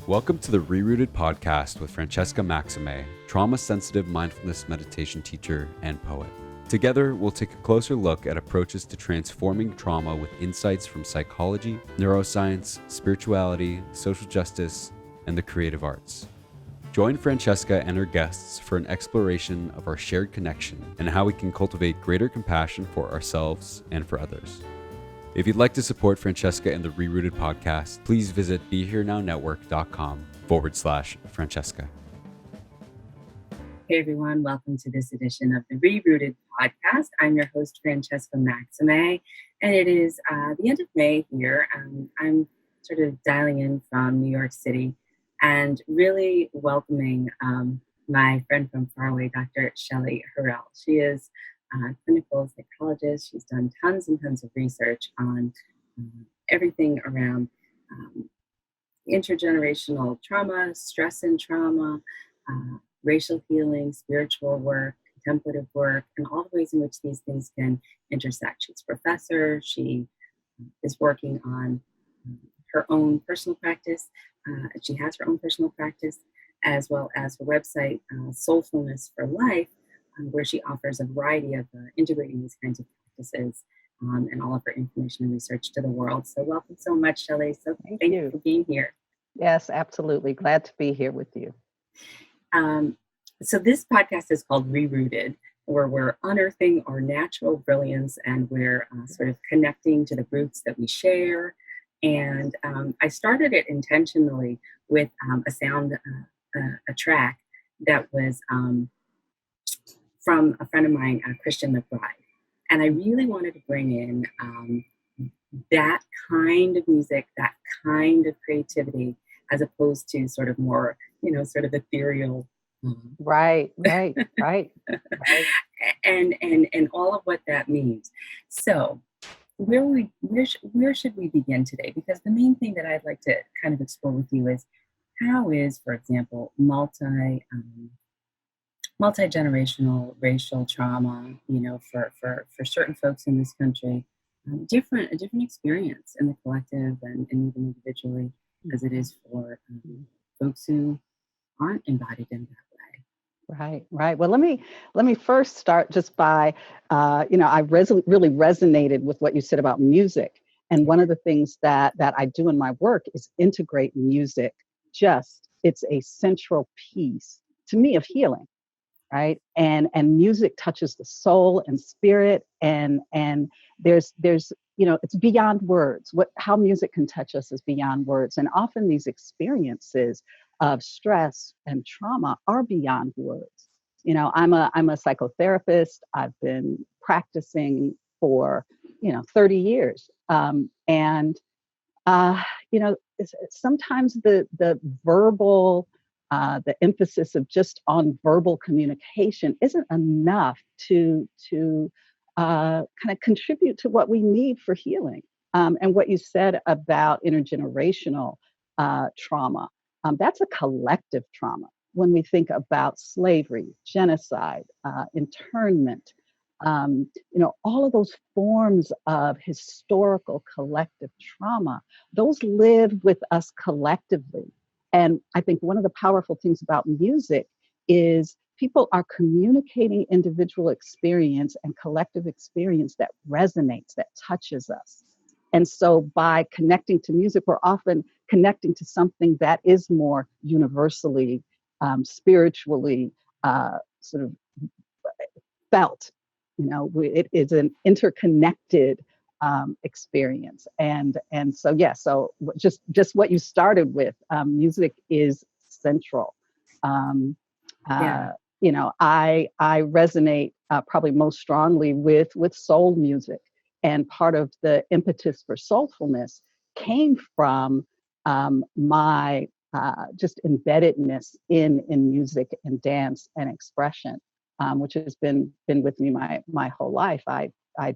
Welcome to the ReRooted podcast with Francesca Maximé, trauma-sensitive mindfulness meditation teacher and poet. Together, we'll take a closer look at approaches to transforming trauma with insights from psychology, neuroscience, spirituality, social justice, and the creative arts. Join Francesca and her guests for an exploration of our shared connection and how we can cultivate greater compassion for ourselves and for others. If you'd like to support Francesca and the ReRooted podcast, please visit BeHereNowNetwork.com/Francesca. Hey everyone, welcome to this edition of the ReRooted podcast. I'm your host, Francesca Maximé, and it is the end of May here. I'm sort of dialing in from New York City and really welcoming my friend from far away, Dr. Shelly Harrell. She is a clinical psychologist. She's done tons and tons of research on everything around intergenerational trauma, stress and trauma, racial healing, spiritual work, contemplative work, and all the ways in which these things can intersect. She's a professor. She is working on her own personal practice. She has her own personal practice, as well as her website, Soulfulness for Life, where she offers a variety of integrating these kinds of practices and all of her information and research to the world. So welcome so much, Shelly. So thank you for being here. Yes, absolutely. Glad to be here with you. So this podcast is called ReRooted, where we're unearthing our natural brilliance and we're sort of connecting to the roots that we share. And I started it intentionally with a track that was from a friend of mine, Christian McBride. And I really wanted to bring in that kind of music, that kind of creativity, as opposed to sort of more, sort of ethereal. Right. And all of what that means. So where should we begin today? Because the main thing that I'd like to kind of explore with you is how is, for example, multi-generational racial trauma, for certain folks in this country, a different experience in the collective and even individually as it is for folks who aren't embodied in that way. Right. Well, let me first start just by, I really resonated with what you said about music. And one of the things that I do in my work is integrate music. It's a central piece to me of healing. Right. And music touches the soul and spirit. And there's it's beyond words. How music can touch us is beyond words. And often these experiences of stress and trauma are beyond words. I'm a psychotherapist. I've been practicing for 30 years. Sometimes the verbal the emphasis of just on verbal communication isn't enough to kind of contribute to what we need for healing. And what you said about intergenerational trauma, that's a collective trauma. When we think about slavery, genocide, internment, all of those forms of historical collective trauma, those live with us collectively. And I think one of the powerful things about music is people are communicating individual experience and collective experience that resonates, that touches us. And so by connecting to music, we're often connecting to something that is more universally, spiritually sort of felt. It is an interconnected experience. And so, so just what you started with, music is central. I resonate probably most strongly with soul music. And part of the impetus for soulfulness came from my just embeddedness in music and dance and expression, which has been with me my whole life. I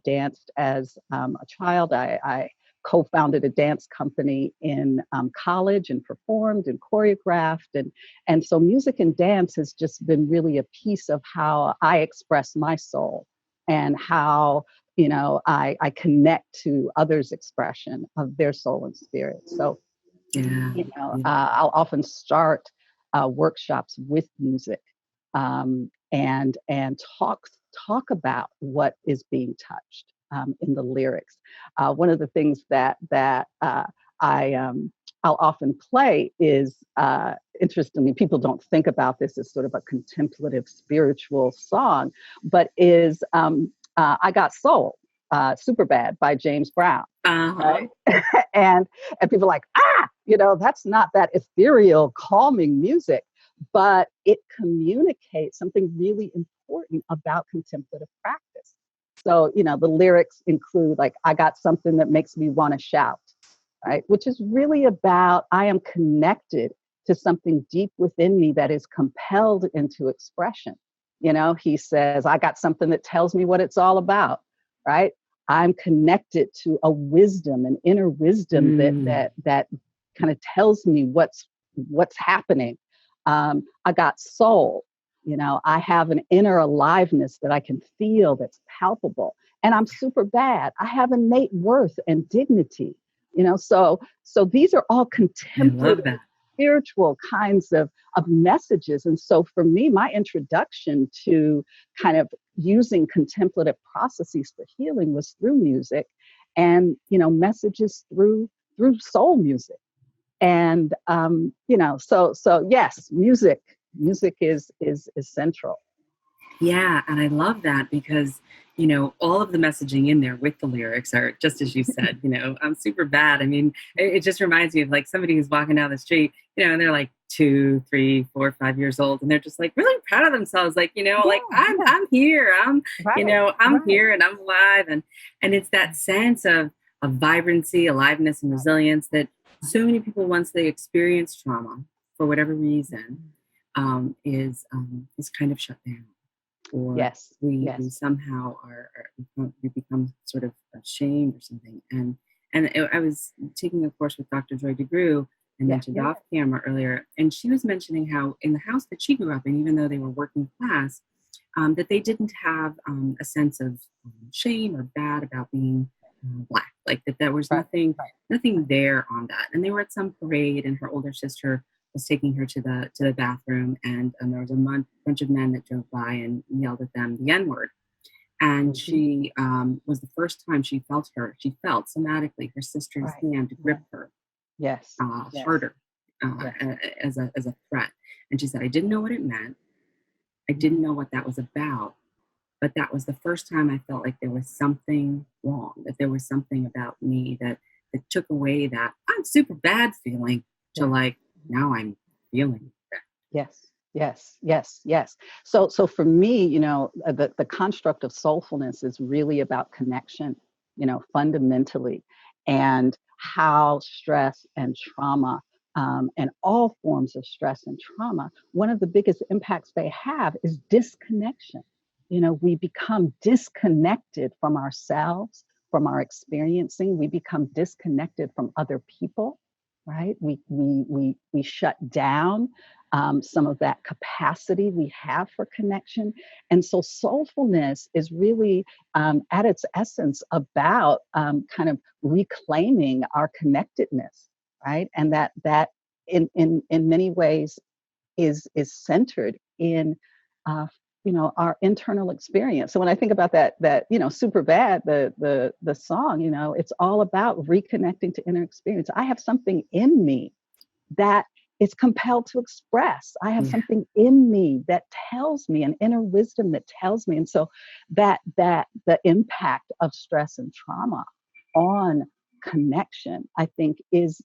danced as a child. I co-founded a dance company in college and performed and choreographed. And so music and dance has just been really a piece of how I express my soul and how, I connect to others' expression of their soul and spirit. So Yeah. I'll often start workshops with music, and talk about what is being touched in the lyrics. One of the things that I I'll often play is, interestingly, people don't think about this as sort of a contemplative spiritual song, but is "I Got Soul," "Super Bad" by James Brown. Uh-huh. Right. and people are like, that's not that ethereal, calming music, but it communicates something really important about contemplative practice. So, the lyrics include, like, "I got something that makes me want to shout," right? Which is really about, I am connected to something deep within me that is compelled into expression. He says, "I got something that tells me what it's all about," right? I'm connected to a wisdom, an inner wisdom that kind of tells me what's happening. I got soul. I have an inner aliveness that I can feel, that's palpable. And I'm super bad. I have innate worth and dignity. So these are all I love contemplative, that. spiritual kinds of messages. And so for me, my introduction to kind of using contemplative processes for healing was through music, and messages through soul music. And so yes, music is central. Yeah, and I love that because, all of the messaging in there with the lyrics are just as you said, I'm super bad. I mean, it just reminds me of like somebody who's walking down the street, and they're like 2, 3, 4, 5 years old, and they're just like really proud of themselves. Like, like I'm here, I'm Right. here and I'm alive. And it's that sense of vibrancy, aliveness, and resilience that so many people, once they experience trauma for whatever reason, is kind of shut down, or Yes. we Yes. somehow we become sort of ashamed or something. And I was taking a course with Dr. Joy DeGruy, I mentioned off camera earlier, and she was mentioning how in the house that she grew up in, even though they were working class, that they didn't have a sense of shame or bad about being Black, like that there was nothing there on that. And they were at some parade, and her older sister was taking her to the bathroom, and there was a bunch of men that drove by and yelled at them the N-word. And she was the first time she felt somatically her sister's hand grip her harder as a threat. And she said, "I didn't know what it meant. I didn't know what that was about. But that was the first time I felt like there was something wrong, that there was something about me that took away that I'm super bad feeling to like, now I'm feeling bad." Yes. So for me, the construct of soulfulness is really about connection, fundamentally, and how stress and trauma, and all forms of stress and trauma, one of the biggest impacts they have is disconnection. We become disconnected from ourselves, from our experiencing. We become disconnected from other people, right? We shut down some of that capacity we have for connection. And so soulfulness is really, at its essence, about kind of reclaiming our connectedness, right? And that in many ways is centered in our internal experience. So when I think about that super bad, the song, it's all about reconnecting to inner experience. I have something in me that is compelled to express. I have something in me that tells me, an inner wisdom that tells me. And so that the impact of stress and trauma on connection, I think, is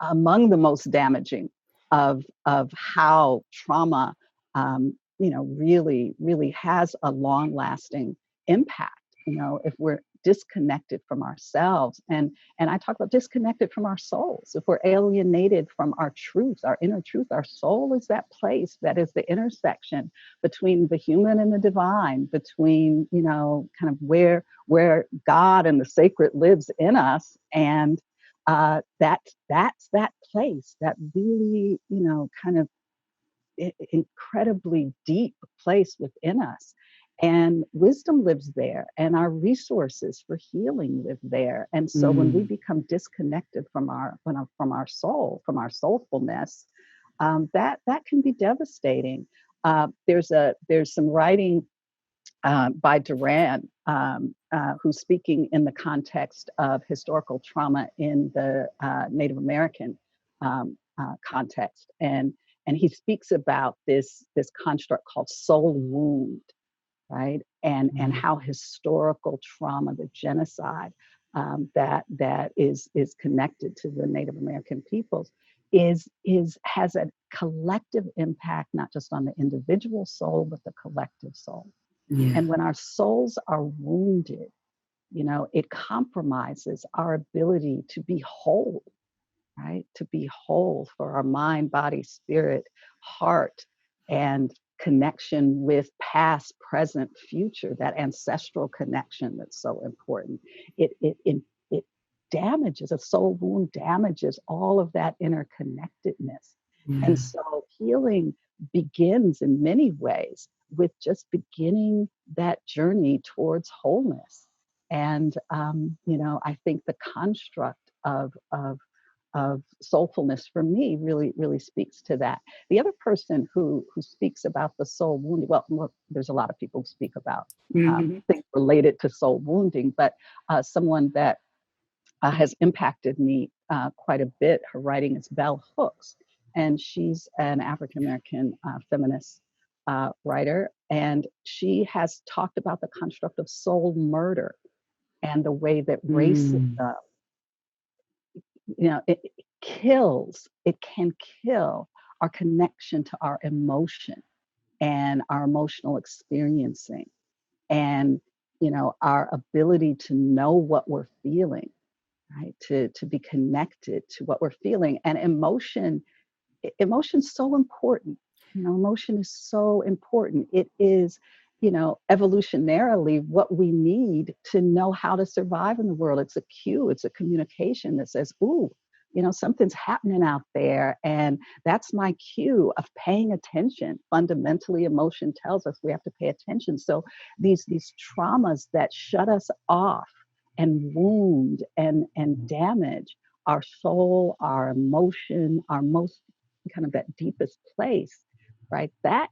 among the most damaging of how trauma really has a long lasting impact. If we're disconnected from ourselves, and I talk about disconnected from our souls, if we're alienated from our truth, our inner truth. Our soul is that place that is the intersection between the human and the divine, between kind of where God and the sacred lives in us. And that's that place, that really kind of incredibly deep place within us. And wisdom lives there, and our resources for healing live there. And so when we become disconnected from our soulfulness, that can be devastating. There's some writing by Duran, who's speaking in the context of historical trauma in the Native American context, and he speaks about this construct called soul wound, right? And how historical trauma, the genocide that is connected to the Native American peoples, has a collective impact, not just on the individual soul, but the collective soul. Yeah. And when our souls are wounded, it compromises our ability to be whole, right? To be whole for our mind, body, spirit, heart, and connection with past, present, future, that ancestral connection that's so important. It damages, a soul wound damages all of that interconnectedness. And so healing begins in many ways with just beginning that journey towards wholeness. And I think the construct of soulfulness for me really speaks to that. The other person who speaks about the soul wounding, well, there's a lot of people who speak about things related to soul wounding, but someone that has impacted me quite a bit, her writing is Bell Hooks, and she's an African American feminist writer, and she has talked about the construct of soul murder and the way that racism, it can kill our connection to our emotion and our emotional experiencing, and our ability to know what we're feeling, right? To be connected to what we're feeling. And emotion's so important. Emotion is so important. It is, evolutionarily what we need to know how to survive in the world. It's a cue, it's a communication that says, ooh, something's happening out there. And that's my cue of paying attention. Fundamentally, emotion tells us we have to pay attention. So these traumas that shut us off and wound and damage our soul, our emotion, our most kind of that deepest place, right? That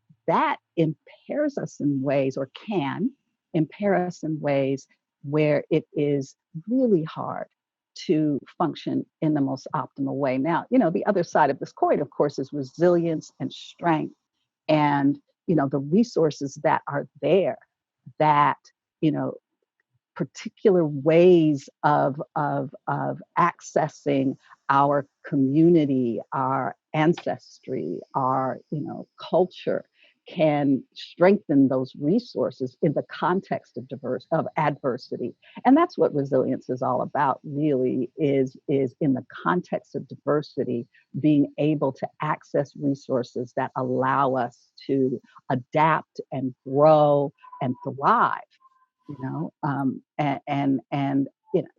impairs us in ways, or can impair us in ways where it is really hard to function in the most optimal way. Now, the other side of this coin, of course, is resilience and strength, and the resources that are there, that particular ways of accessing our community, our ancestry, our culture, can strengthen those resources in the context of adversity. And that's what resilience is all about, really, is in the context of diversity, being able to access resources that allow us to adapt and grow and thrive.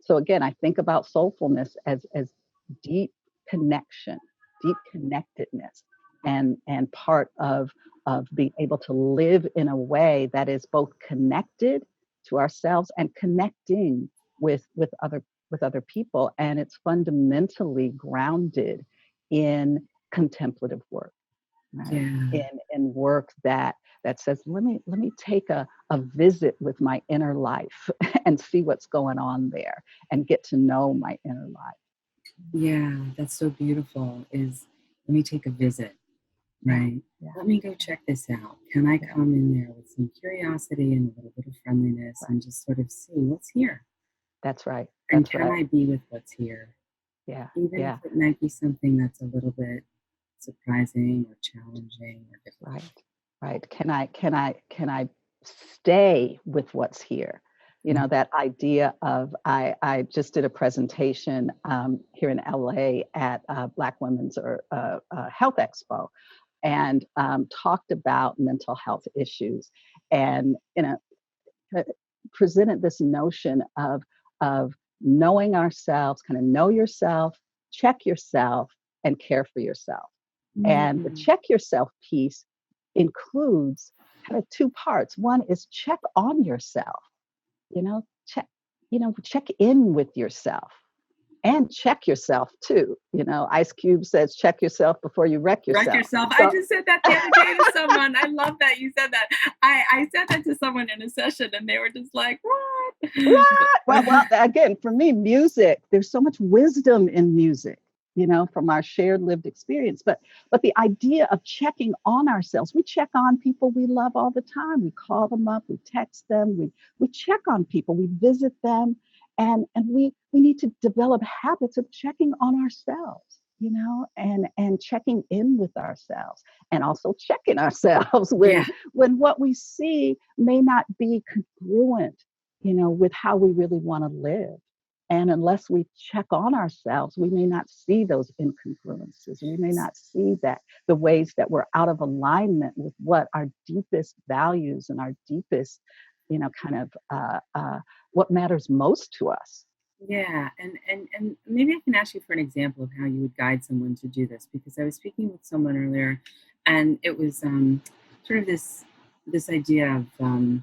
So again, I think about soulfulness as deep connection, deep connectedness, and part of being able to live in a way that is both connected to ourselves and connecting with other people. And it's fundamentally grounded in contemplative work, right? In work that says, let me take a visit with my inner life and see what's going on there and get to know my inner life. Yeah, that's so beautiful. Is let me take a visit, right? Yeah. Let me go check this out. Can I come in there with some curiosity and a little bit of friendliness, and just sort of see what's here? That's right. And can I be with what's here? Yeah. Even if it might be something that's a little bit surprising or challenging or difficult. Right. Can I stay with what's here? That idea of, I just did a presentation here in LA at Black Women's Health Expo, and talked about mental health issues, and presented this notion of knowing ourselves, kind of know yourself, check yourself, and care for yourself. And the check yourself piece includes kind of two parts. One is check on yourself, check in with yourself and check yourself too. Ice Cube says, check yourself before you wreck yourself. Wreck yourself. So, I just said that the other day to someone. I love that you said that. I said that to someone in a session and they were just like, what? Well, again, for me, music, there's so much wisdom in music, from our shared lived experience. But the idea of checking on ourselves, we check on people we love all the time. We call them up, we text them, we check on people, we visit them. And we need to develop habits of checking on ourselves, and checking in with ourselves, and also checking ourselves when what we see may not be congruent, with how we really want to live. And unless we check on ourselves, we may not see those incongruences. We may not see that the ways that we're out of alignment with what our deepest values and our deepest, what matters most to us. Yeah, and maybe I can ask you for an example of how you would guide someone to do this, because I was speaking with someone earlier, and it was sort of this idea of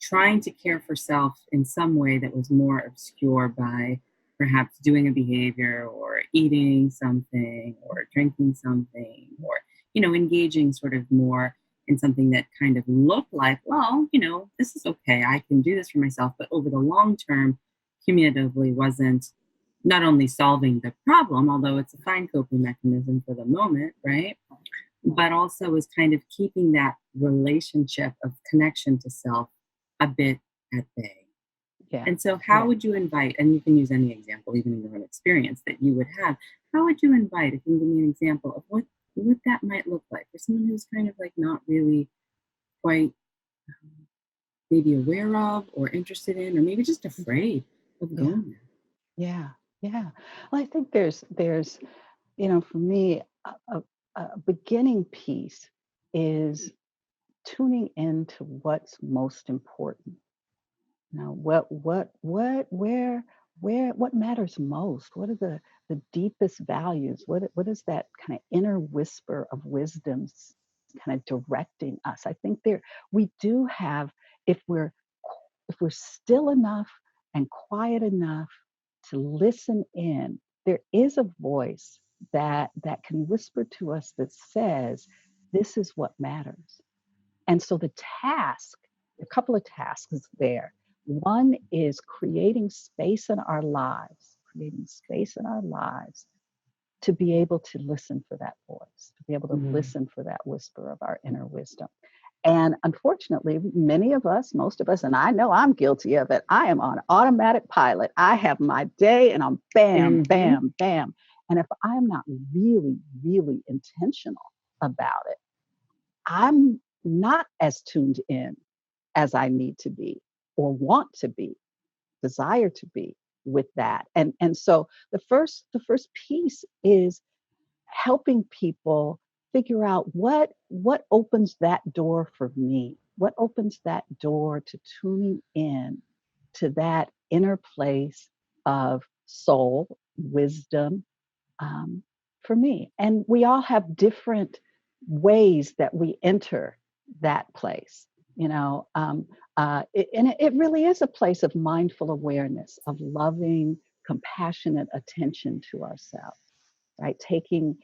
trying to care for self in some way that was more obscure by perhaps doing a behavior or eating something or drinking something or engaging sort of more in something that kind of looked like, well, this is okay, I can do this for myself, but over the long term cumulatively wasn't not only solving the problem, although it's a fine coping mechanism for the moment, right? But also was kind of keeping that relationship of connection to self a bit at bay. Yeah. And so how would you invite, and you can use any example, even in your own experience that you would have, how would you invite, if you can give me an example of what that might look like for someone who's kind of like not really quite maybe aware of or interested in, or maybe just afraid of going there? Yeah. Well, I think there's for me, a beginning piece is tuning into what's most important. What matters most? What are the deepest values? What is that kind of inner whisper of wisdom kind of directing us? I think we do have, if we're still enough and quiet enough to listen in, there is a voice that can whisper to us that says, this is what matters. And so a couple of tasks there. One is creating space in our lives to be able to listen for that voice, to be able to listen for that whisper of our inner wisdom. And unfortunately, most of us, and I know I'm guilty of it, I am on automatic pilot. I have my day and I'm bam, bam, bam. And if I'm not really, really intentional about it, I'm not as tuned in as I need to be or want to be, desire to be with that. And so the first piece is helping people figure out what opens that door for me, what opens that door to tuning in to that inner place of soul, wisdom, for me. And we all have different ways that we enter that place, and it really is a place of mindful awareness, of loving, compassionate attention to ourselves, right? Taking,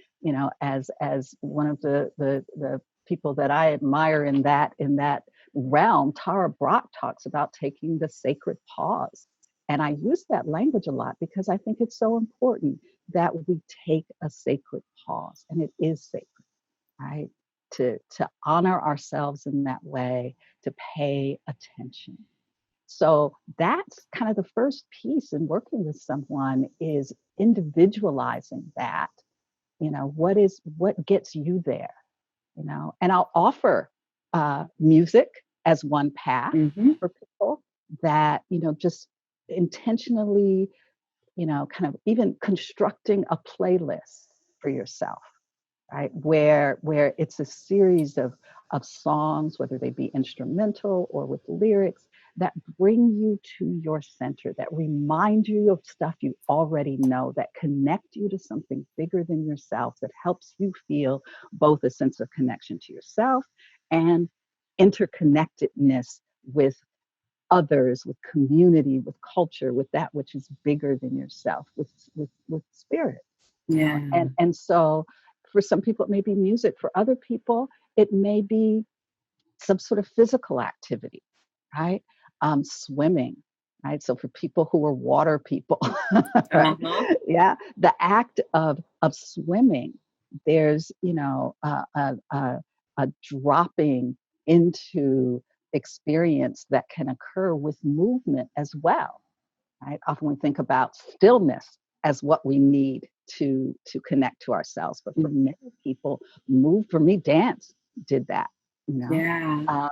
as one of the people that I admire in that realm, Tara Brach talks about taking the sacred pause. And I use that language a lot because I think it's so important that we take a sacred pause, and it is sacred, right? To honor ourselves in that way, to pay attention. So that's kind of the first piece in working with someone, is individualizing that, what gets you there, and I'll offer music as one path for people that, just intentionally, kind of even constructing a playlist for yourself, right? Where it's a series of songs, whether they be instrumental or with lyrics, that bring you to your center, that remind you of stuff you already know, that connect you to something bigger than yourself, that helps you feel both a sense of connection to yourself and interconnectedness with others, with community, with culture, with that which is bigger than yourself, with spirit. Yeah. And so for some people it may be music, for other people it may be some sort of physical activity, right? Swimming, right? So for people who are water people, right? Uh-huh. Yeah, the act of swimming, there's a dropping into experience that can occur with movement as well, right? Often we think about stillness as what we need to connect to ourselves, but for many people, for me, dance did that. You know, Yeah.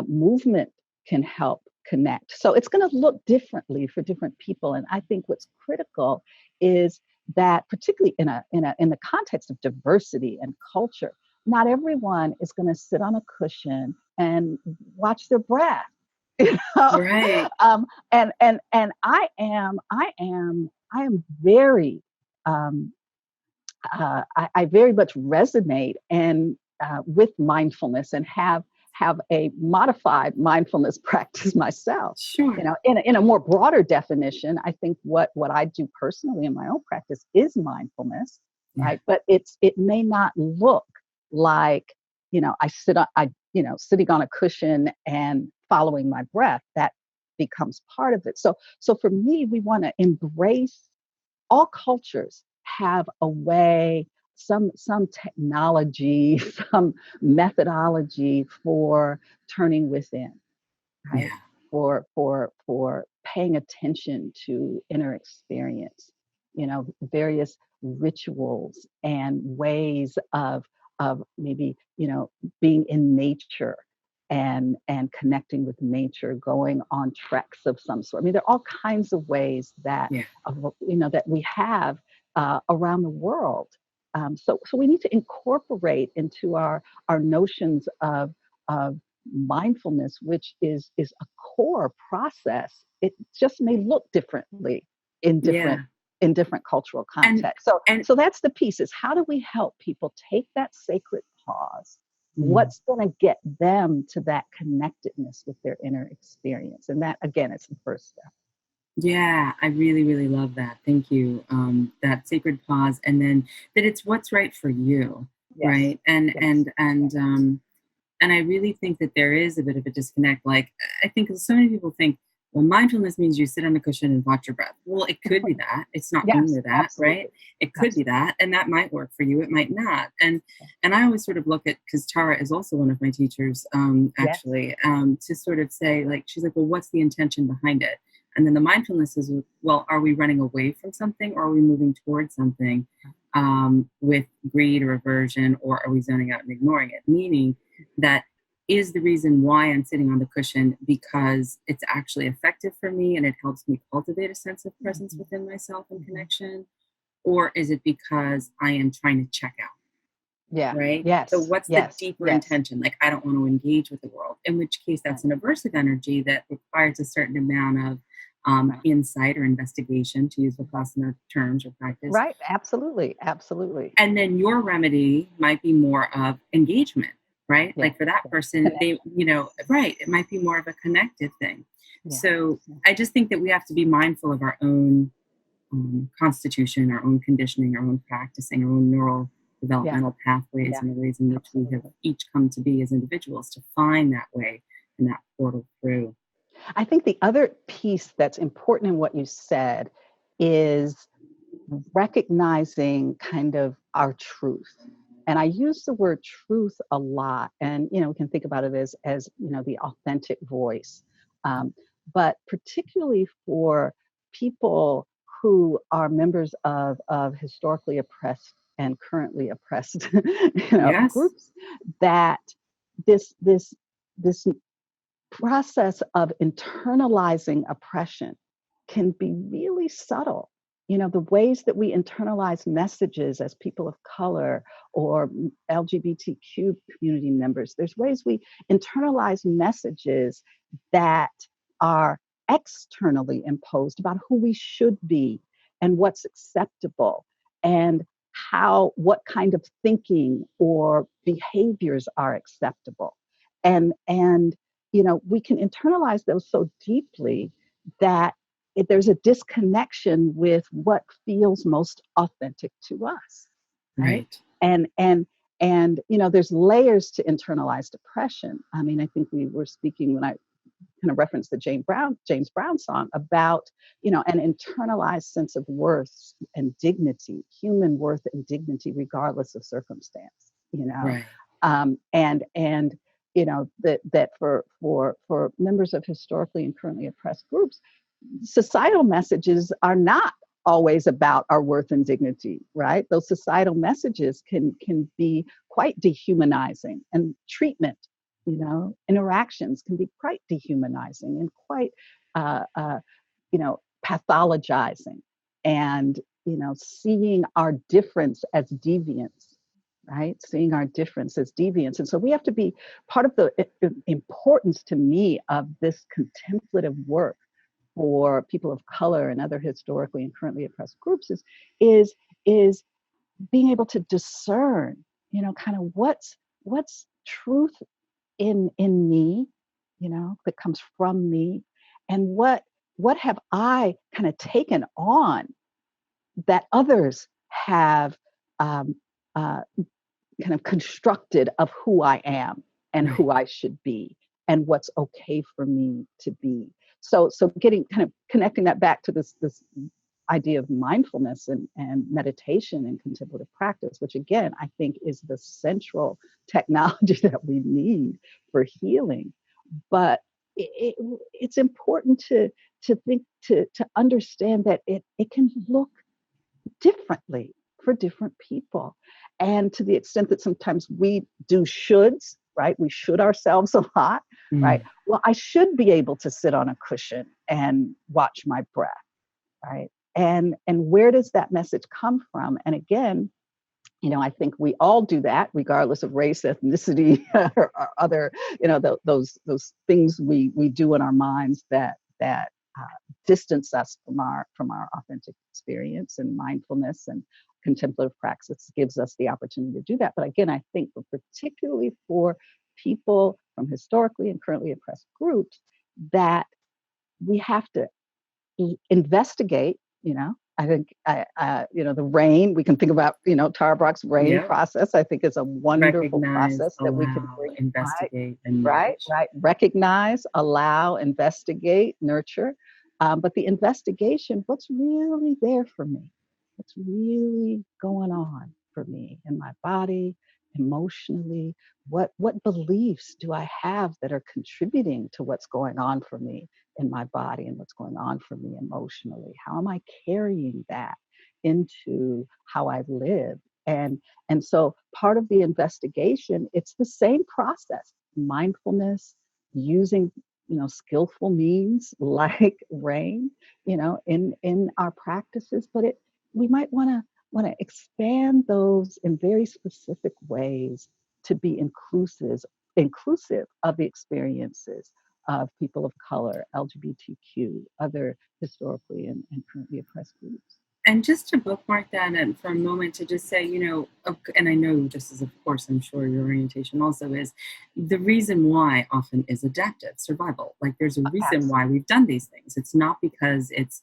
movement can help connect. So it's going to look differently for different people, and I think what's critical is that, particularly in the context of diversity and culture, not everyone is going to sit on a cushion and watch their breath. You know? Right. And I am very I very much resonate and with mindfulness, and have a modified mindfulness practice myself. Sure. You know, in a more broader definition, I think what I do personally in my own practice is mindfulness, right? But it may not look like, sitting on a cushion and following my breath. That becomes part of it. So for me, we want to embrace, all cultures have a way, some technology, some methodology for turning within, right? Yeah. For paying attention to inner experience, various rituals and ways of maybe, being in nature and connecting with nature, going on treks of some sort. I mean, there are all kinds of ways that Yeah. that we have around the world. So we need to incorporate into our notions of mindfulness, which is a core process. It just may look differently in different Yeah. in different cultural And contexts. So and so that's the piece: is how do we help people take that sacred pause? mm, What's going to get them to that connectedness with their inner experience? And that, again, is the first step. yeah, I really, really love that. Thank you. That sacred pause, and then that it's what's right for you, Yes, right? And yes, and and and I really think that there is a bit of a disconnect. Like, I think so many people think, well, mindfulness means you sit on a cushion and watch your breath. Well, it could be that. It's not yes, only that, right? absolutely, It could be absolutely. that, and that might work for you. It might not. And I always sort of look at, because Tara is also one of my teachers, Yes, actually, to sort of say, like, she's like, well, what's the intention behind it? And then the mindfulness is, well, are we running away from something, or are we moving towards something, with greed or aversion, or are we zoning out and ignoring it? Meaning that, is the reason why I'm sitting on the cushion because it's actually effective for me and it helps me cultivate a sense of presence within myself and connection? Or is it because I am trying to check out? yeah, Right? So yes, what's the yes, deeper yes. intention? Like, I don't want to engage with the world, in which case Right, that's an aversive energy that requires a certain amount of right, insight or investigation, to use Vipassana terms or practice. right. Absolutely, absolutely. And then your remedy might be more of engagement, right? Yeah, Like, for that yeah. person, they, Connection. right, it might be more of a connected thing. Yeah, So yeah, I just think that we have to be mindful of our own constitution, our own conditioning, our own practicing, our own neural yeah, developmental pathways, yeah. and the ways in which we have Absolutely. each come to be as individuals, to find that way and that portal through. I think the other piece that's important in what you said is recognizing kind of our truth. And I use the word truth a lot, and we can think about it as the authentic voice. Um, but particularly for people who are members of historically oppressed and currently oppressed Yes. groups, that this process of internalizing oppression can be really subtle. The ways that we internalize messages as people of color or LGBTQ community members, there's ways we internalize messages that are externally imposed about who we should be and what's acceptable, and what kind of thinking or behaviors are acceptable. and we can internalize those so deeply that there's a disconnection with what feels most authentic to us, right? Right. And there's layers to internalized depression. I mean, I think we were speaking when I kind of referenced the James Brown song about, an internalized sense of worth and dignity, human worth and dignity, regardless of circumstance, Right. and that for members of historically and currently oppressed groups, societal messages are not always about our worth and dignity, right? Those societal messages can be quite dehumanizing, and treatment, interactions can be quite dehumanizing and quite, pathologizing, and seeing our difference as deviance, right? Seeing our difference as deviance. And so we have to be part of the importance to me of this contemplative work for people of color and other historically and currently oppressed groups is being able to discern, kind of what's truth in me, that comes from me, and what have I kind of taken on that others have um, kind of constructed of who I am and Right. who I should be and what's okay for me to be. So getting kind of connecting that back to this idea of mindfulness and meditation and contemplative practice, which again, I think is the central technology that we need for healing. But it's important to think, to understand that it can look differently for different people. And to the extent that sometimes we do shoulds, right? We should ourselves a lot, right? Well, I should be able to sit on a cushion and watch my breath, right? And where does that message come from? And again, I think we all do that, regardless of race, ethnicity, or other, those things we do in our minds that distance us from our authentic experience. And mindfulness and contemplative practice gives us the opportunity to do that. But again, I think particularly for people from historically and currently oppressed groups, that we have to investigate, I think, the RAIN, we can think about, Tara Brach's RAIN process, I think is a wonderful Recognize, process that we can allow, bring, investigate, and right, nourish. right. Recognize, allow, investigate, nurture. But the investigation, what's really there for me? What's really going on for me in my body, emotionally? What beliefs do I have that are contributing to what's going on for me in my body and what's going on for me emotionally? How am I carrying that into how I live? And so part of the investigation, it's the same process: mindfulness, using skillful means like RAIN, in our practices. But we might want to expand those in very specific ways to be inclusive of the experiences of people of color, LGBTQ, other historically and currently oppressed groups. And just to bookmark that, and for a moment to just say, and I know just as, of course, I'm sure your orientation also is, the reason why often is adaptive survival. Like there's a reason why we've done these things. It's not because it's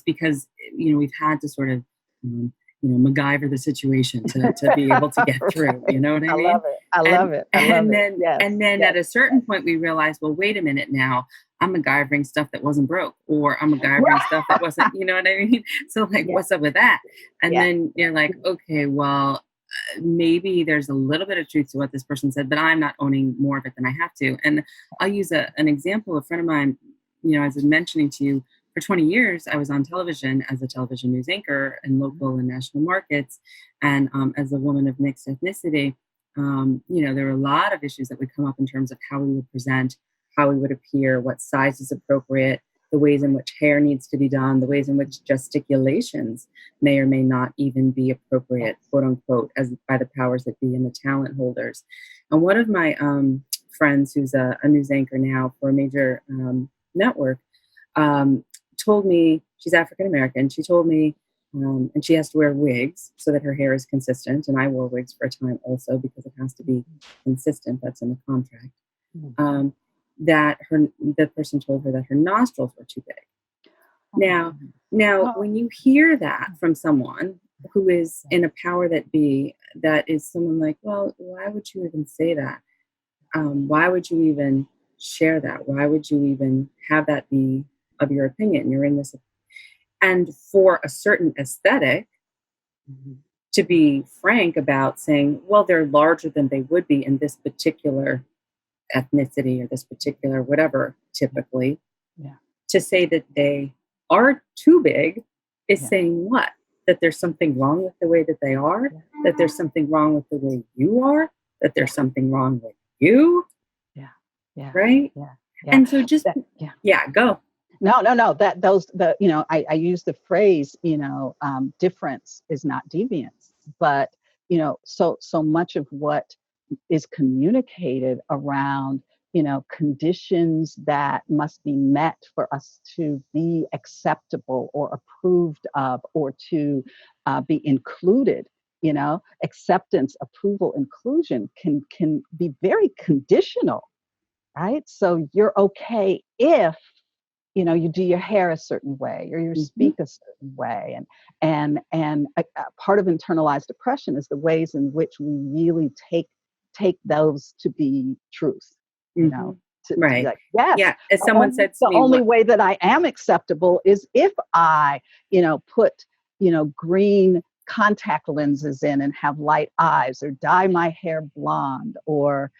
because, we've had to sort of, MacGyver the situation to be able to get through, you know what I mean? Love it. I love it. And then at a certain point we realize, well, wait a minute now, I'm MacGyvering stuff that wasn't broke, or I'm MacGyvering stuff that wasn't, you know what I mean? So like, what's up with that? And then you're like, okay, well, maybe there's a little bit of truth to what this person said, but I'm not owning more of it than I have to. And I'll use an example. A friend of mine, as I was mentioning to you, for 20 years, I was on television as a television news anchor in local and national markets. And as a woman of mixed ethnicity, there were a lot of issues that would come up in terms of how we would present, how we would appear, what size is appropriate, the ways in which hair needs to be done, the ways in which gesticulations may or may not even be appropriate, quote unquote, as by the powers that be and the talent holders. And one of my friends, who's a news anchor now for a major network, told me, she's African American, she told me, and she has to wear wigs so that her hair is consistent. And I wore wigs for a time also because it has to be consistent. That's in the contract. that the person told her that her nostrils were too big. Now, when you hear that from someone who is in a power that be, that is someone like, well, why would you even say that? Why would you even share that? Why would you even have that be of your opinion? You're in this, and for a certain aesthetic, to be frank about saying, well, they're larger than they would be in this particular ethnicity or this particular whatever, typically, to say that they are too big is saying what? That there's something wrong with the way that they are, that there's something wrong with the way you are, that there's something wrong with you. Right? And so just, go. No. I use the phrase, difference is not deviance, but, so much of what is communicated around, conditions that must be met for us to be acceptable or approved of, or to be included, acceptance, approval, inclusion can be very conditional, right? So you're okay if, you do your hair a certain way, or you speak a certain way. And a part of internalized depression is the ways in which we really take those to be truth, to be like, yes, as someone said to me, the only way that I am acceptable is if I, put, green contact lenses in and have light eyes, or dye my hair blonde, or,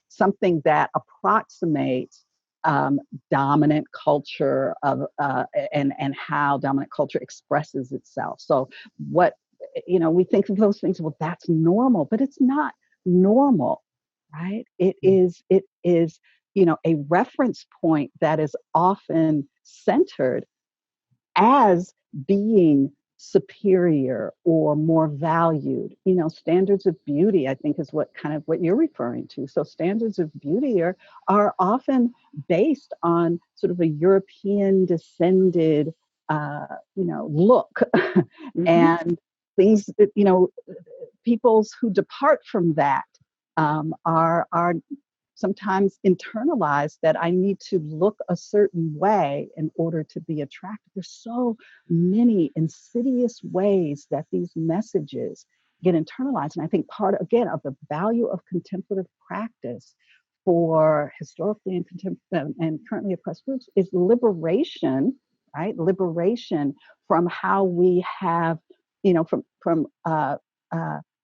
something that approximates dominant culture of and how dominant culture expresses itself. So what, we think of those things, well, that's normal, but it's not normal, right? It is a reference point that is often centered as being superior or more valued. Standards of beauty, I think, is what you're referring to. So standards of beauty are often based on sort of a European descended look and things that, peoples who depart from that are sometimes internalized, that I need to look a certain way in order to be attractive. There's so many insidious ways that these messages get internalized. And I think part, again, of the value of contemplative practice for historically and currently oppressed groups is liberation, right? Liberation from how we have, from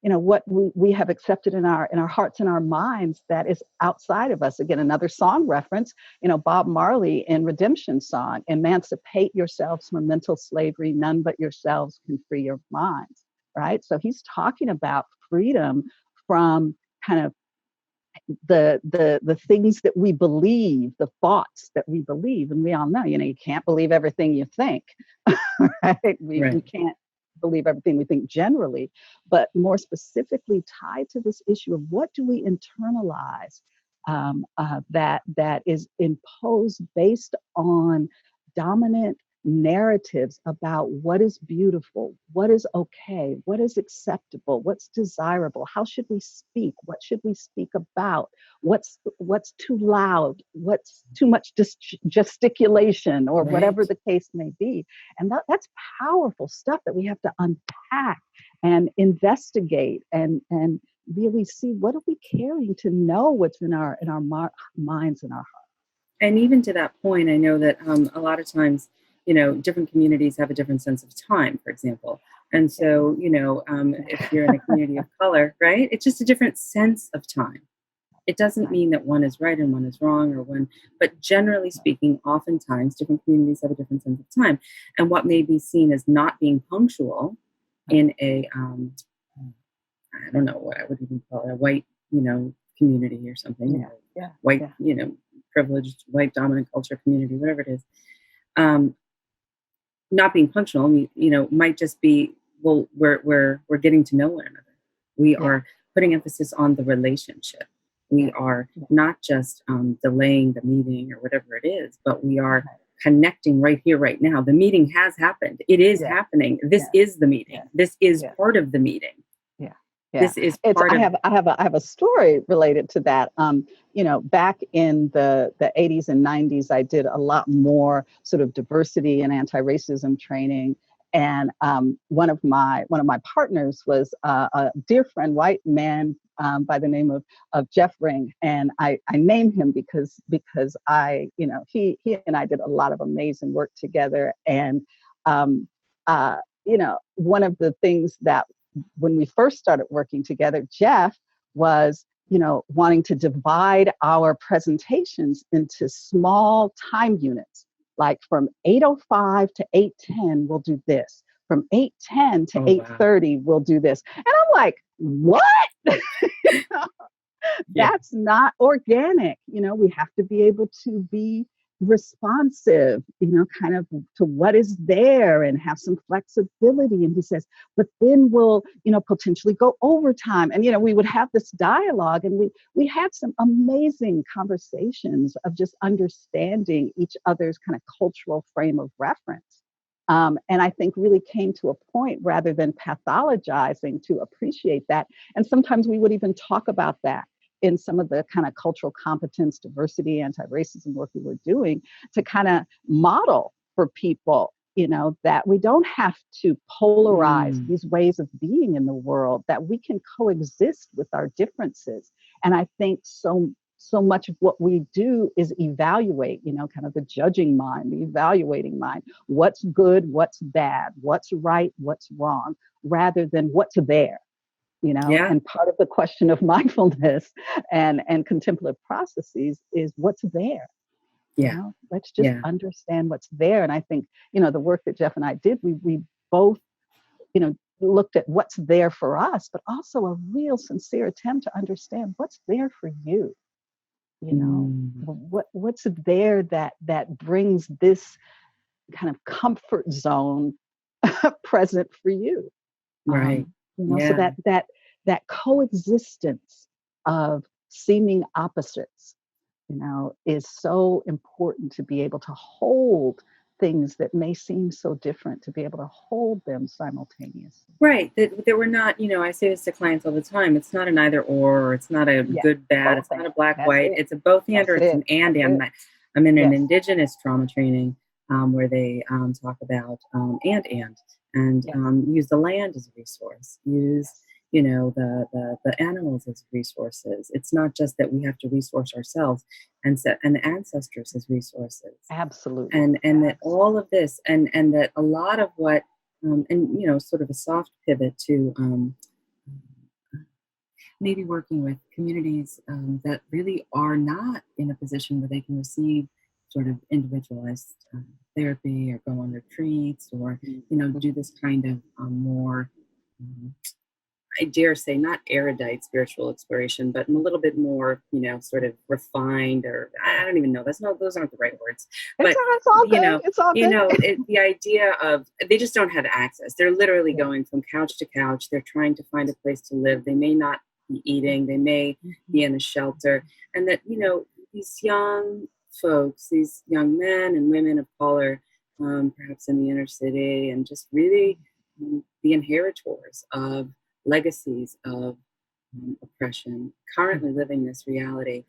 what we have accepted in our hearts and our minds that is outside of us. Again, another song reference, Bob Marley in Redemption Song, emancipate yourselves from mental slavery, none but yourselves can free your minds, right? So he's talking about freedom from kind of the things that we believe, the thoughts that we believe. And we all know, you can't believe everything you think, right? We can't believe everything we think generally, but more specifically tied to this issue of what do we internalize that is imposed based on dominant narratives about what is beautiful, what is okay, what is acceptable, what's desirable, how should we speak, what should we speak about, what's too loud, what's too much gesticulation, or whatever the case may be. And that's powerful stuff that we have to unpack and investigate and really see, what are we carrying to know what's in our minds and our hearts. And even to that point, I know that a lot of times, different communities have a different sense of time, for example. And so, if you're in a community of color, right, it's just a different sense of time. It doesn't mean that one is right and one is wrong, but generally speaking, oftentimes different communities have a different sense of time. And what may be seen as not being punctual in a, I don't know what I would even call it, a white, community or something, white, privileged, white dominant culture community, whatever it is. Not being punctual, might just be, well, we're getting to know one another. We are putting emphasis on the relationship. We are not just delaying the meeting or whatever it is, but we are connecting right here, right now. The meeting has happened. It is happening. This is the meeting. This is part of the meeting. Yeah. This is It's part of. I have a story related to that. Back in the 80s and 90s, I did a lot more sort of diversity and anti-racism training. And one of my partners was a dear friend, white man by the name of Jeff Ring, and I named him because he and I did a lot of amazing work together. And um, one of the things that when we first started working together, Jeff was, wanting to divide our presentations into small time units. Like from 8:05 to 8:10, we'll do this. From 8:10 to 8:30, we'll do this. And I'm like, what? Yeah. That's not organic. We have to be able to be responsive, kind of to what is there and have some flexibility. And he says, but then we'll, potentially go overtime. And, we would have this dialogue, and we had some amazing conversations of just understanding each other's kind of cultural frame of reference. And I think really came to a point, rather than pathologizing, to appreciate that. And sometimes we would even talk about that in some of the kind of cultural competence, diversity, anti-racism work we were doing, to kind of model for people, that we don't have to polarize these ways of being in the world, that we can coexist with our differences. And I think so much of what we do is evaluate, kind of the judging mind, the evaluating mind, what's good, what's bad, what's right, what's wrong, rather than what's there. Yeah. And part of the question of mindfulness and contemplative processes is what's there. Yeah. Let's just understand what's there. And I think, the work that Jeff and I did, we both, looked at what's there for us, but also a real sincere attempt to understand what's there for you. What's there that brings this kind of comfort zone present for you. Right. So that coexistence of seeming opposites, is so important, to be able to hold things that may seem so different, to be able to hold them simultaneously. Right. That we're not, I say this to clients all the time. It's not an either or it's not a good, bad. It's not a black, white. It's a both and, or it's an and. I'm in an indigenous trauma training where they talk about and use the land as a resource, use the animals as resources. It's not just that we have to resource ourselves and the ancestors as resources. Absolutely. And that all of this and that a lot of what sort of a soft pivot to maybe working with communities that really are not in a position where they can receive sort of individualized therapy, or go on retreats, or do this kind of more I dare say not erudite spiritual exploration, but a little bit more sort of refined, or I don't even know, those aren't the right words, but it's all good. It's all good. The idea of they just don't have access. They're literally going from couch to couch. They're trying to find a place to live. They may not be eating. They may be in a shelter, and that these young folks, these young men and women of color, perhaps in the inner city, and just really the inheritors of legacies of oppression, currently living this reality,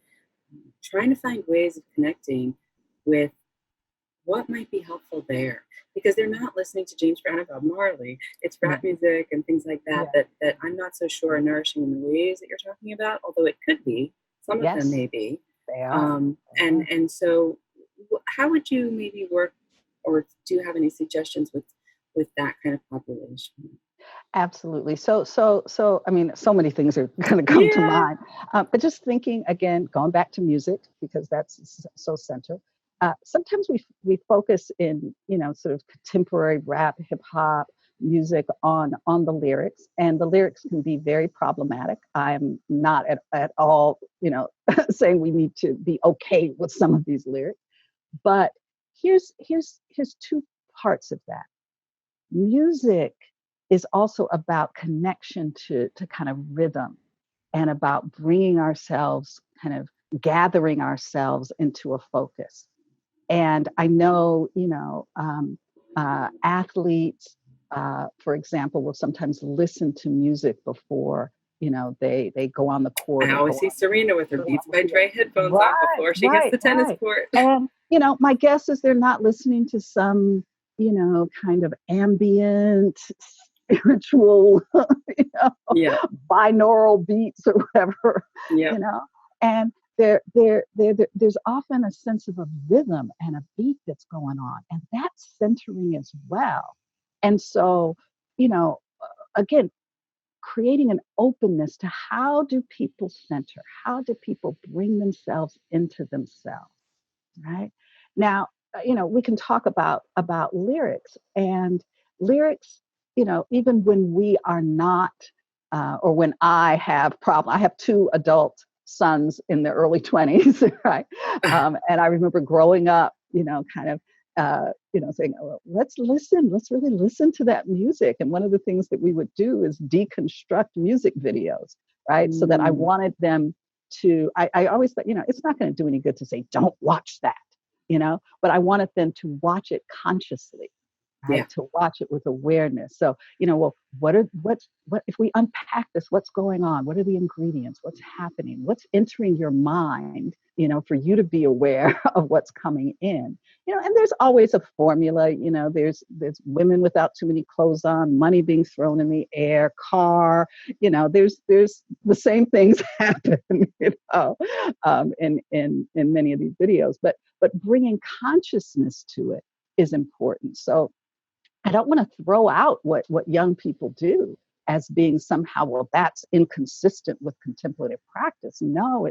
trying to find ways of connecting with what might be helpful there, because they're not listening to James Brown and Bob Marley. It's rap music and things like that that I'm not so sure are nourishing in the ways that you're talking about, although it could be. Some of them may be. They are. And so how would you maybe work, or do you have any suggestions with that kind of population? Absolutely. So I mean, so many things are going to come to mind. But just thinking again, going back to music, because that's so central. Sometimes we focus in, sort of contemporary rap, hip hop music on the lyrics, and the lyrics can be very problematic. I'm not at all, saying we need to be okay with some of these lyrics, but here's two parts of that. Music is also about connection to kind of rhythm, and about bringing ourselves, kind of gathering ourselves into a focus. And I know, athletes, for example, will sometimes listen to music before they go on the court. I Or always go see on, Serena with her go Beats on the by field. Dre headphones on Right, before she hits right, the tennis right. court. And, my guess is they're not listening to some, kind of ambient, spiritual, Yeah, binaural beats or whatever, yeah. And there's often a sense of a rhythm and a beat that's going on, and that's centering as well. And so, again, creating an openness to how do people center? How do people bring themselves into themselves? Right now, we can talk about lyrics, and lyrics, even when we are not, or when I have I have two adult sons in their early 20s, right? And I remember growing up, kind of, saying, oh, let's really listen to that music. And one of the things that we would do is deconstruct music videos, right? So that I wanted them to, I always thought, it's not going to do any good to say, don't watch that, but I wanted them to watch it consciously, right? Yeah. To watch it with awareness. So, well, what if we unpack this, what's going on? What are the ingredients? What's happening? What's entering your mind, for you to be aware of what's coming in, and there's always a formula, there's women without too many clothes on, money being thrown in the air, car, there's the same things happen, in many of these videos, but bringing consciousness to it is important. So I don't want to throw out what young people do as being somehow, well, that's inconsistent with contemplative practice. No,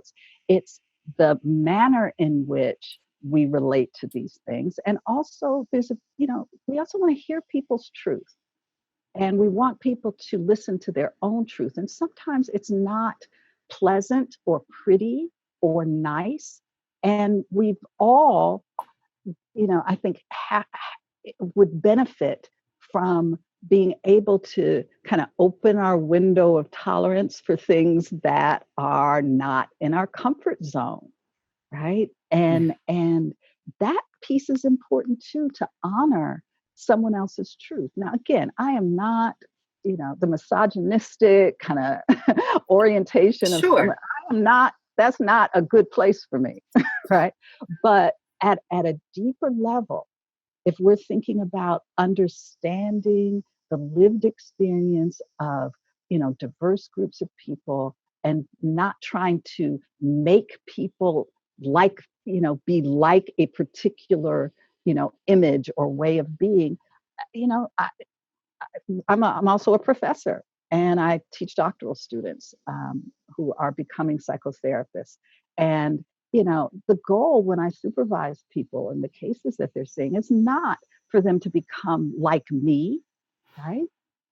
it's the manner in which we relate to these things. And also we also want to hear people's truth. And we want people to listen to their own truth. And sometimes it's not pleasant or pretty or nice. And we've all, I think, would benefit from being able to kind of open our window of tolerance for things that are not in our comfort zone, right? And that piece is important too, to honor someone else's truth. Now, again, I am not, the misogynistic kind of orientation of someone. Sure. I am not. That's not a good place for me, right? But at a deeper level, if we're thinking about understanding the lived experience of, diverse groups of people, and not trying to make people like, be like a particular, image or way of being, I'm also a professor, and I teach doctoral students, who are becoming psychotherapists. And the goal when I supervise people in the cases that they're seeing is not for them to become like me, right?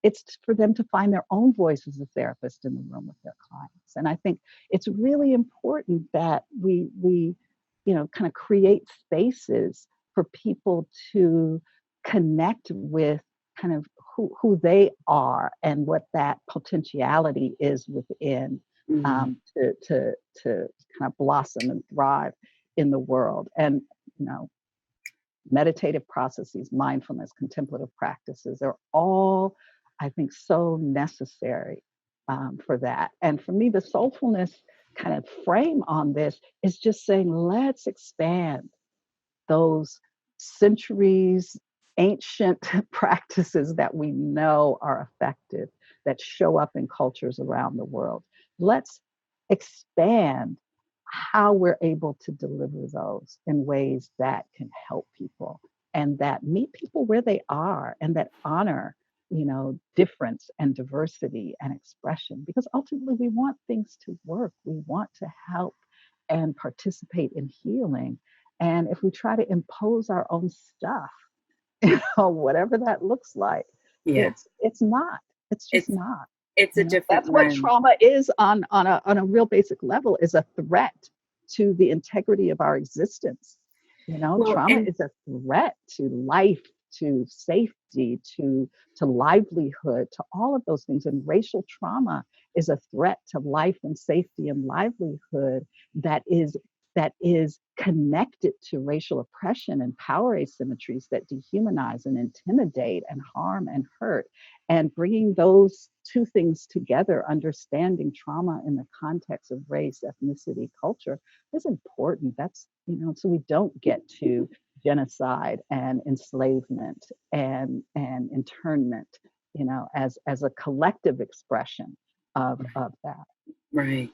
It's for them to find their own voice as a therapist in the room with their clients. And I think it's really important that we kind of create spaces for people to connect with kind of who they are and what that potentiality is within, to kind of blossom and thrive in the world. And meditative processes, mindfulness, contemplative practices are all, I think, so necessary, for that. And for me, the soulfulness kind of frame on this is just saying, let's expand those centuries ancient practices that we know are effective, that show up in cultures around the world. Let's expand how we're able to deliver those in ways that can help people and that meet people where they are, and that honor, difference and diversity and expression, because ultimately we want things to work. We want to help and participate in healing. And if we try to impose our own stuff, whatever that looks like, Yeah. it's not. It's just It's not. it's a different That's what lens. trauma is on a real basic level, is a threat to the integrity of our existence. Well, Trauma and is a threat to life, to safety, to livelihood, to all of those things. And racial trauma is a threat to life and safety and livelihood that is connected to racial oppression and power asymmetries that dehumanize and intimidate and harm and hurt. And bringing those two things together, understanding trauma in the context of race, ethnicity, culture, is important. That's, so we don't get to genocide and enslavement and internment, as a collective expression of that. Right.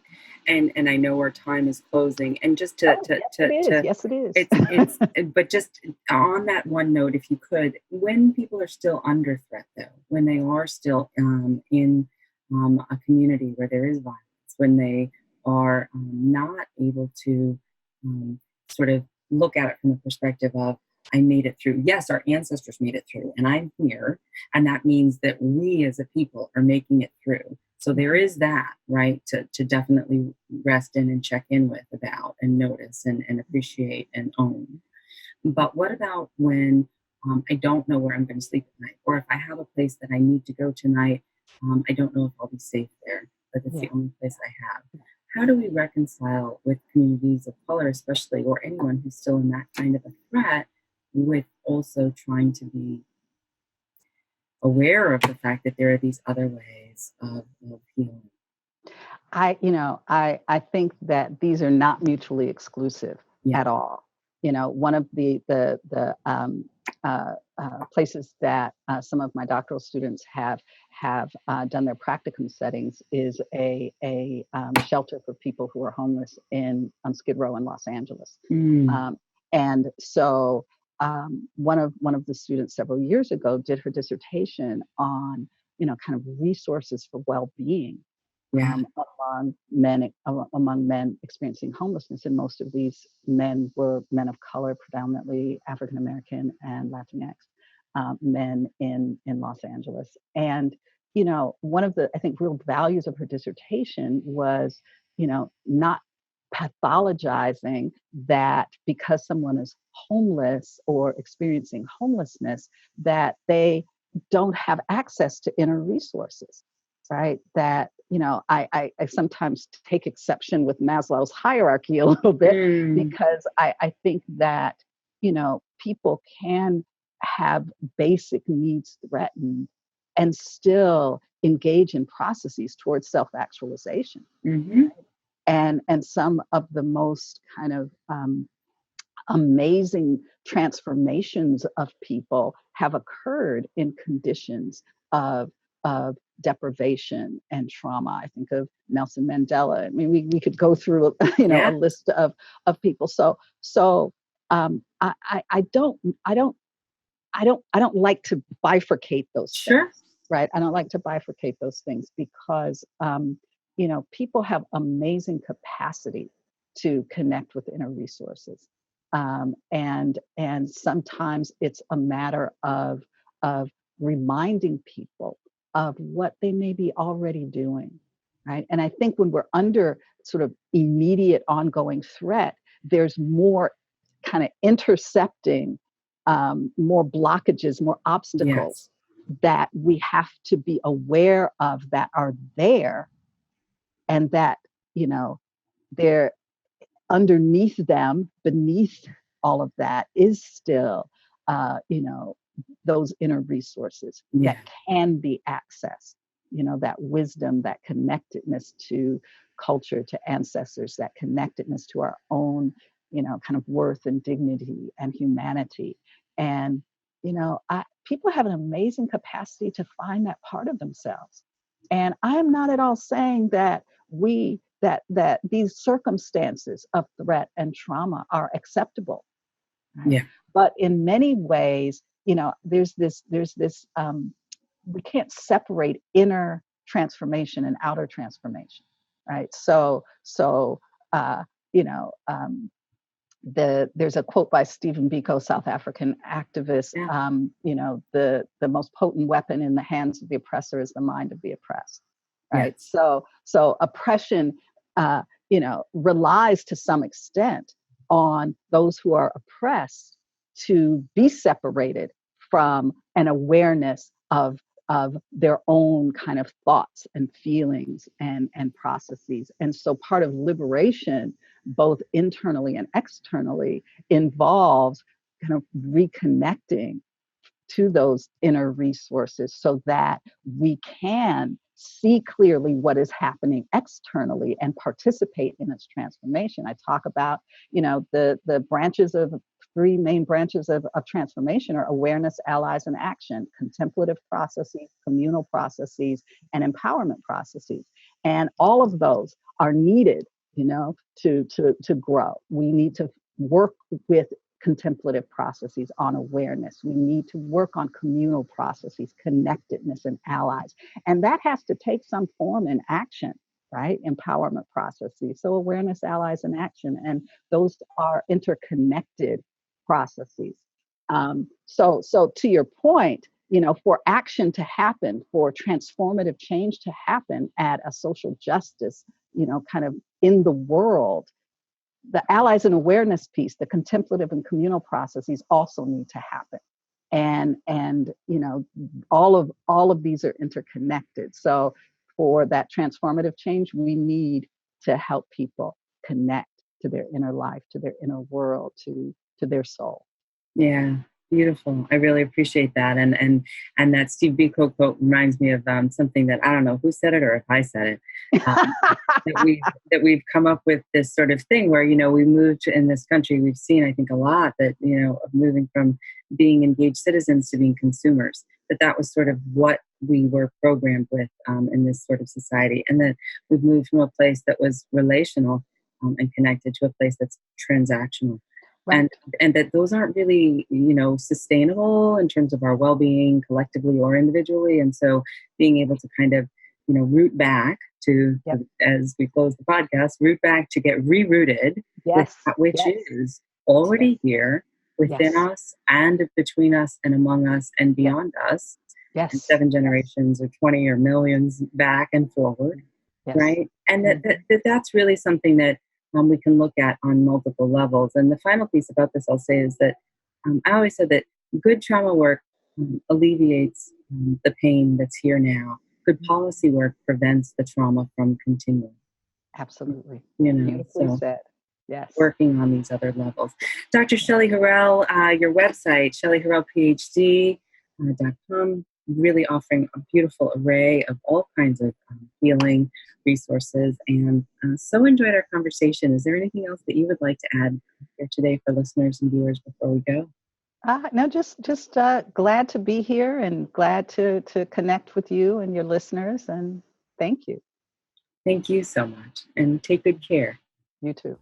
And I know our time is closing. And just to Yes, it is. It's but just on that one note, if you could, when people are still under threat, though, when they are still in a community where there is violence, when they are not able to sort of look at it from the perspective of, I made it through. Yes, our ancestors made it through, and I'm here. And that means that we as a people are making it through. So there is that, right, to definitely rest in and check in with about and notice and appreciate and own. But what about when I don't know where I'm going to sleep at night? Or if I have a place that I need to go tonight, I don't know if I'll be safe there, but it's the only place I have. How do we reconcile with communities of color, especially, or anyone who's still in that kind of a threat, with also trying to be aware of the fact that there are these other ways of healing? I think that these are not mutually exclusive at all. One of the places that some of my doctoral students have done their practicum settings is a shelter for people who are homeless in Skid Row in Los Angeles. And so one of the students several years ago did her dissertation on, kind of resources for well-being among men experiencing homelessness. And most of these men were men of color, predominantly African American and Latinx men in Los Angeles. And, one of the, I think, real values of her dissertation was, not pathologizing that because someone is homeless or experiencing homelessness, that they don't have access to inner resources, right? That, I sometimes take exception with Maslow's hierarchy a little bit, because I think that, people can have basic needs threatened and still engage in processes towards self-actualization. Right? And some of the most kind of amazing transformations of people have occurred in conditions of deprivation and trauma. I think of Nelson Mandela. I mean, we could go through a list of people. So I don't like to bifurcate those things, right? I don't like to bifurcate those things because people have amazing capacity to connect with inner resources. And sometimes it's a matter of reminding people of what they may be already doing, right? And I think when we're under sort of immediate ongoing threat, there's more kind of intercepting, more blockages, more obstacles that we have to be aware of that are there, and that, they're underneath them, beneath all of that is still, those inner resources that can be accessed, that wisdom, that connectedness to culture, to ancestors, that connectedness to our own, kind of worth and dignity and humanity. And, people have an amazing capacity to find that part of themselves. And I'm not at all saying that that these circumstances of threat and trauma are acceptable. Right? But in many ways, there's this we can't separate inner transformation and outer transformation, right? There's a quote by Stephen Biko, South African activist. The most potent weapon in the hands of the oppressor is the mind of the oppressed, right? So oppression, relies to some extent on those who are oppressed to be separated from an awareness of their own kind of thoughts and feelings and processes. And so part of liberation, both internally and externally, involves kind of reconnecting to those inner resources so that we can see clearly what is happening externally and participate in its transformation. I talk about, the branches of three main branches of transformation are awareness, allies, and action: contemplative processes, communal processes, and empowerment processes. And all of those are needed, to grow. We need to work with contemplative processes on awareness. We need to work on communal processes, connectedness, and allies. And that has to take some form in action, right? Empowerment processes. So awareness, allies, and action. And those are interconnected processes. So to your point, for action to happen, for transformative change to happen at a social justice, kind of in the world, the allies and awareness piece, the contemplative and communal processes also need to happen. And all of these are interconnected. So for that transformative change, we need to help people connect to their inner life, to their inner world, to their soul. Yeah, beautiful. I really appreciate that. And that Steve Biko quote reminds me of something that I don't know who said it or if I said it. That we've come up with this sort of thing where, we moved in this country. We've seen, I think, a lot that, of moving from being engaged citizens to being consumers, that was sort of what we were programmed with in this sort of society. And then we've moved from a place that was relational and connected to a place that's transactional. Right. And that those aren't really, sustainable in terms of our well-being collectively or individually. And so being able to kind of, root back to, yep, as we close the podcast, root back to get ReRooted, yes, which yes, is already yes, here within yes, us and between us and among us and beyond us. Yes. And 7 generations or 20 or millions back and forward. Yes. Right. And that's really something that we can look at on multiple levels. And the final piece about this I'll say is that I always said that good trauma work alleviates the pain that's here now. Good policy work prevents the trauma from continuing. Absolutely. Beautifully said. Yes. Working on these other levels. Dr. Shelly Harrell, your website, shellyharrellphd.com, really offering a beautiful array of all kinds of healing resources, and so enjoyed our conversation. Is there anything else that you would like to add here today for listeners and viewers before we go? No, just glad to be here and glad to connect with you and your listeners, and thank you. Thank you so much, and take good care. You too.